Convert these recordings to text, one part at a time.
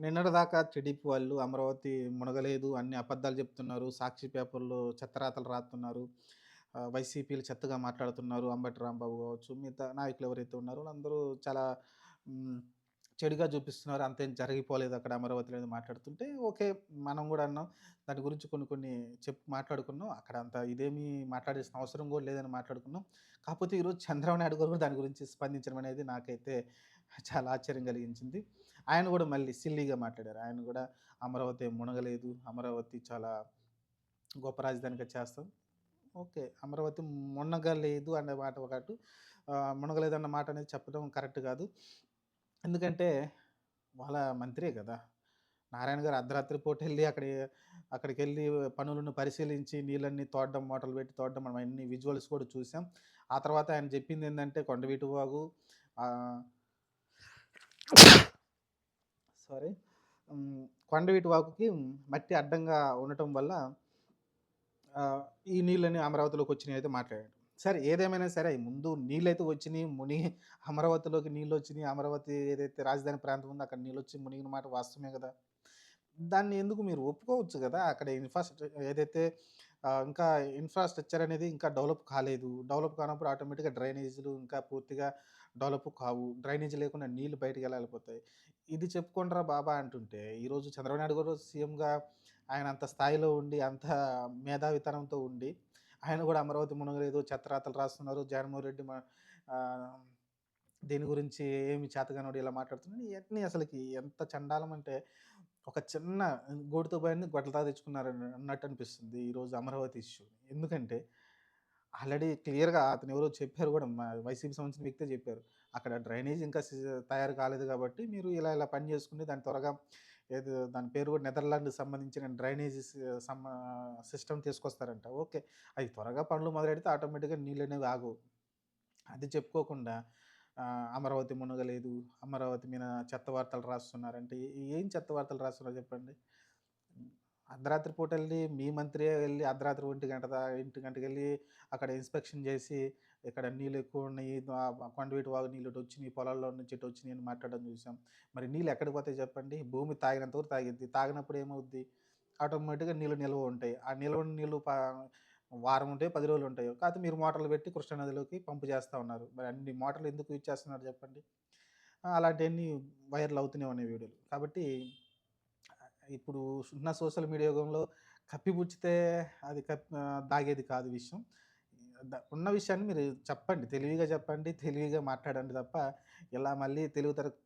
నిన్నటిదాకా టీడీపీ వాళ్ళు అమరావతి మునగలేదు, అన్ని అబద్ధాలు చెప్తున్నారు, సాక్షి పేపర్‌లో చెత్తరాతలు రాస్తున్నారు, వైసీపీలు చెత్తగా మాట్లాడుతున్నారు. అంబటి రాంబాబు కావచ్చు, మిగతా నాయకులు ఎవరైతే ఉన్నారో వాళ్ళందరూ చాలా హ్మ్, చెడుగా చూపిస్తున్నారు. అంతేం జరిగిపోలేదు అక్కడ అమరావతిలో అని మాట్లాడుతుంటే, ఓకే. మనం కూడా అన్నాం. దాని గురించి కొన్ని కొన్ని మాట్లాడుకున్నాం. అక్కడ అంత ఇదేమీ మాట్లాడాల్సిన అవసరం కూడా లేదని మాట్లాడుకున్నాం. కాకపోతే ఈరోజు చంద్రబాబు నాయుడు గారు కూడా దాని గురించి స్పందించడం అనేది నాకైతే చాలా ఆశ్చర్యం కలిగించింది. ఆయన కూడా మళ్ళీ సిల్లీగా మాట్లాడారు. ఆయన కూడా అమరావతి ఏం మునగలేదు, అమరావతి చాలా గొప్ప రాజధానిగా చేస్తాం. ఓకే. అమరావతి మునగలేదు అనే మాట ఒక అటు, మునగలేదన్న మాట అనేది చెప్పడం కరెక్ట్ కాదు. ఎందుకంటే వాళ్ళ మంత్రే కదా! నారాయణ గారు అర్ధరాత్రి పూటెళ్ళి అక్కడికెళ్ళి పనులను పరిశీలించి నీళ్ళన్నీ తోడడం, మోటార్లు పెట్టి తోడడం మనం అన్ని విజువల్స్ కూడా చూసాం. ఆ తర్వాత ఆయన చెప్పిందేందంటే కొండవీటి వాగు ఆహ్, సారీ. కొండవీటి వాగుకి మట్టి అడ్డంగా ఉండటం వల్ల ఆహ్, ఈ నీళ్ళన్నీ అమరావతిలోకొచ్చినాయయితే మాట్లాడాడు. సరే ఏదేమైనా సరే ముందు నీళ్ళైతే వచ్చినియి. అమరావతిలోకి నీళ్ళొచ్చినియి. అమరావతి ఏదైతే రాజధాని ప్రాంతం ఉందో అక్కడ నీళ్ళొచ్చి మునిగిన మాట వాస్తవమే గదా! దాన్ని ఎందుకు మీరు ఒప్పుకోవచ్చు గదా! అక్కడ ఏదైతే ఇంకా ఇన్‌ఫ్రాస్ట్రక్చర్ అనేది ఇంకా డెవలప్ కాలేదు. డెవలప్ కానప్పుడు ఆటోమేటిక్‌గా డ్రైనేజీలు ఇంకా పూర్తిగా డెవలప్ కావు. డ్రైనేజీ లేకుండా నీళ్లు బయటికెలా ఎళ్ళిపోతాయి. ఇది చెప్పుకోండిరా బాబా అంటుంటే, ఈరోజు చంద్రబాబు నాయుడు గారు సీఎంగా ఆయన అంత స్థాయిలో ఉండి, అంత మేధావితనంతో ఉండి, ఆయన గూడా అమరావతి మునగలేదు, చెత్తరాతలు రాస్తున్నారు. జగన్మోహన్ రెడ్డి ఆహ్, దీని గురించి ఏమి చేతగానోడు ఇలా మాట్లాడుతున్నాడు. ఇయన్నీ అసలకి ఎంత చండాలం అంటే, ఒక చిన్న గూటితో పోయింది గొడ్డలితో తెచ్చుకున్నారు అన్నట్టు అనిపిస్తుంది ఈరోజు అమరావతి ఇష్యూ. ఎందుకంటే ఆల్రెడీ క్లియర్‌గా అతనెవరో చెప్పారు గూడా వైసీపీకి సంబంధించిన వ్యక్తే చెప్పారు. అక్కడ డ్రైనేజ్ ఇంకా తయారు కాలేదు కాబట్టి మీరు ఇలా ఇలా పని చేసుకుంటే దాన్ని త్వరగా దాని పేరు కూడా నెదర్లాండ్‌కి సంబంధించిన డ్రైనేజీ సిస్టమ్ తీసుకొస్తారంట. ఓకే. అవి త్వరగా పనులు మొదలెడితే ఆటోమేటిక్‌గా నీళ్ళనేవి ఆగవు. అది చెప్పుకోకుండా అమరావతి మునగలేదు, అమరావతి మీద చెత్త వార్తలు రాస్తున్నారంటే ఏం చెత్త వార్తలు రాస్తున్నారో చెప్పండి? అర్ధరాత్రి పూటెళ్ళి మీ మంత్రే వెళ్లి అర్ధరాత్రి 1 గంటకెళ్ళి అక్కడ ఇన్స్‌పెక్షన్ జేసి, ఇక్కడ నీళ్ళెక్కువున్నాయి. కొండవీటి వాగు నీళ్ళిటొచ్చినియి, పొలాల్లో నుంచి ఇటొచ్చినియి అని మాట్లాడడం చూసాం. మరి నీళ్ళు ఎక్కడికి పోతాయి చెప్పండి? భూమి తాగినంత వరకు తాగిద్ది. తాగినప్పుడు ఏమవుద్ది? ఆటోమేటిక్‌గా నీళ్ళు నిల్వ ఉంటాయి. ఆ నిల్వ ఉన్న నీళ్ళు వారం ఉంటాయో, 10 రోజులుంటాయో. కాకపోతే మీరు మోటార్లు పెట్టి కృష్ణా నదిలోకి పంప్ చేస్తా ఉన్నారు. మరి అన్ని మోటార్లు ఎందుకు యూజ్ చేస్తున్నారు చెప్పండి? అలాంటియన్నీ వైరల్ అవుతూనే ఉన్నాయి వీడియోలు. కాబట్టి ఇప్పుడు ఉన్న సోషల్ మీడియా యుగంలో కప్పిపుచ్చితే అది దాగేది కాదు విషయం. ఉన్న విషయాన్ని మీరు చెప్పండి. తెలివిగా చెప్పండి. తెలివిగా మాట్లాడండి తప్ప, ఇలా మళ్ళీ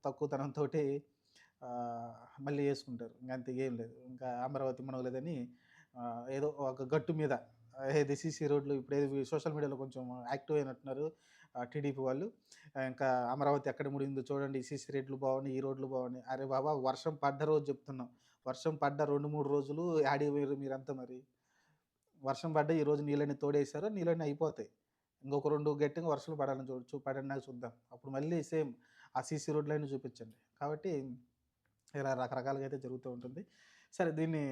తక్కువతనంతోటి ఆహ్, మళ్ళీ యేసుకుంటారు. ఇంగంతే ఏం లేదు. ఇంకా అమరావతి మునగలేదని ఏదో ఒక గట్టు మీద ఏది సీసీ రోడ్లు ఇప్పుడేది సోషల్ మీడియాలో కొంచెం యాక్టివ్ అయినట్టున్నారు టీడీపీ వాళ్ళు. ఇంకా అమరావతి ఎక్కడ మునిగిందో చూడండి. ఈ సీసీ రోడ్లు బాగున్నాయి. ఈ రోడ్లు బాగున్నాయి. అరే బాబా! వర్షం పడ్డ రోజు చెప్తున్నాం. వర్షం పడ్డ 2, 3 రోజులు యాడికి పోయిర్రు మీరంతా మరి? వర్షం పడ్డ ఈరోజు నీళ్ళన్నీ తోడేసారు. నీళ్ళన్నీ అయిపోతాయి. ఇంకొక 2 గట్టిగా వర్షాలు పడాలని పడినాక చూద్దాం. అప్పుడు మళ్ళీ సేమ్ ఆ సీసీ రోడ్‌లన్నీ చూపించండి. కాబట్టి ఇలా రకరకాలుగా అయితే జరుగుతూ ఉంటుంది. సరే దీన్ని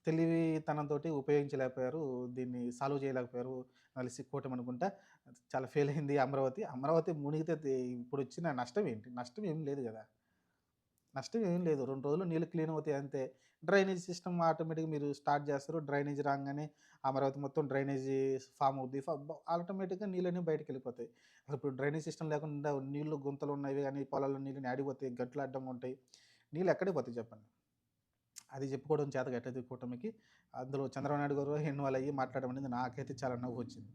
తెలివితనంతోటి ఉపయోగించలేకపోయారు. దీన్ని సాల్వ్ చేయలేకపోయారు. కలిసి కూటమనుకుంటా. చాలా ఫెయిల్ అయింది అమరావతి. అమరావతి మునిగితే ఇప్పుడొచ్చిన నష్టం ఏంటి? నష్టం ఏమి లేదు గదా! నష్టం ఏం లేదు. 2 రోజుల్లో నీళ్ళు క్లీన్ అవుతాయి అంతే. డ్రైనేజ్ సిస్టమ్ ఆటోమేటిక్‌గా మీరు స్టార్ట్ చేస్తారు. డ్రైనేజ్ రాంగానే అమరావతి మొత్తం డ్రైనేజీ ఫార్మ్ అవుద్ది. ఆటోమేటిక్‌గా నీళ్ళన్నీ బయటికెళ్ళిపోతాయి. అసలిప్పుడు డ్రైనేజ్ సిస్టమ్ లేకుండా నీళ్లు గుంతలున్నవి గాని, పొలాల్లో నీళ్ళని యాడికి గట్లు అడ్డంగా ఉంటాయి. నీళ్ళు ఎక్కడికి పోతాయి చెప్పండి? అది చెప్పుకోవడం చేత కాట్లేదు ఈ కూటమికి. అందులో చంద్రబాబు నాయుడు గారు ఇన్వాల్వ్ అయ్యి మాట్లాడడం అనేది నాకైతే చాలా నవ్వొచ్చింది.